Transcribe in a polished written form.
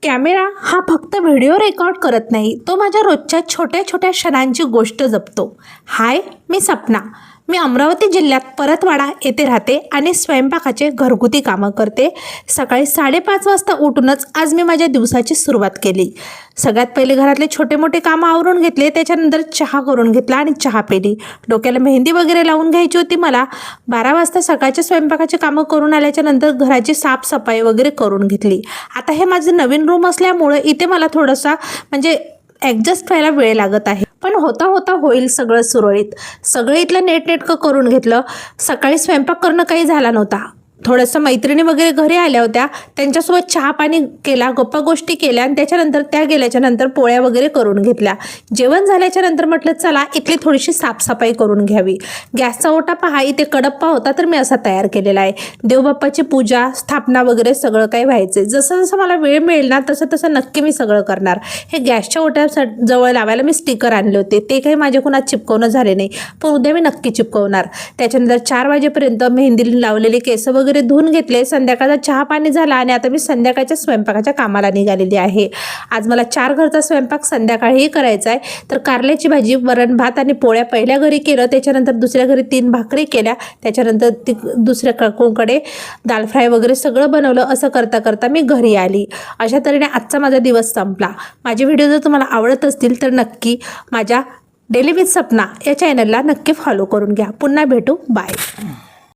Camera हा फक्त video record करत नाही, तो माझ्या रोजच्या छोट्या छोट्या क्षणांची गोष्ट जपतो. हाय, मी सपना. मी अमरावती जिल्ह्यात परतवाडा येथे राहते आणि स्वयंपाकाचे घरगुती कामं करते. सकाळी 5:30 वाजता उठूनच आज मी माझ्या दिवसाची सुरुवात केली. सगळ्यात पहिले घरातले छोटे मोठे कामं आवरून घेतले, त्याच्यानंतर चहा करून घेतला आणि चहा पिली. डोक्याला मेहंदी वगैरे लावून घ्यायची होती मला. 12 वाजता सकाळच्या स्वयंपाकाची कामं करून आल्याच्या नंतर घराची साफसफाई वगैरे करून घेतली. आता हे माझं नवीन रूम असल्यामुळे इथे मला थोडासा म्हणजे ॲडजस्ट व्हायला वेळ लागत आहे, पण होता होता होईल सगळं सुरळीत. सगळं इथलं नेटनेटकं करून घेतलं. सकाळी स्वयंपाक करणं काही झाला नव्हता. थोडंसं मैत्रिणी वगैरे घरी आल्या होत्या, त्यांच्यासोबत चहा पाणी केला, गप्पा गोष्टी केल्या आणि त्याच्यानंतर त्या गेल्याच्यानंतर पोळ्या वगैरे करून घेतल्या. जेवण झाल्याच्यानंतर म्हटलं चला इथली थोडीशी साफसफाई करून घ्यावी. गॅसचा ओटा पहा, इथे कडप्पा होता तर मी असा तयार केलेला आहे. देवबाप्पाची पूजा स्थापना वगैरे सगळं काही व्हायचे. जसं जसं मला वेळ मिळेल ना तसं तसं नक्की मी सगळं करणार. हे गॅसच्या ओट्या जवळ लावायला मी स्टिकर आणले होते, ते काही माझ्याकडून आज चिपकवणं झाले नाही, पण उद्या मी नक्की चिपकवणार. त्याच्यानंतर 4 वाजेपर्यंत मेहंदी लावलेली केस वगैरे धुवून घेतले. संध्याकाळचा चहा पाणी झाला आणि आता मी संध्याकाळच्या स्वयंपाकाच्या कामाला निघालेली आहे. आज मला 4 घरचा स्वयंपाक संध्याकाळीही करायचा आहे. तर कारल्याची भाजी, वरण भात आणि पोळ्या पहिल्या घरी केलं, त्याच्यानंतर दुसऱ्या घरी 3 भाकरी केल्या, त्याच्यानंतर दुसऱ्या काकूंकडे दाल फ्राय वगैरे सगळं बनवलं. असं करता करता मी घरी आली. अशा तऱ्हेने आजचा माझा दिवस संपला. माझे व्हिडिओ जर तुम्हाला आवडत असतील तर नक्की माझ्या डेली विथ सपना या चॅनलला नक्की फॉलो करून घ्या. पुन्हा भेटू. बाय.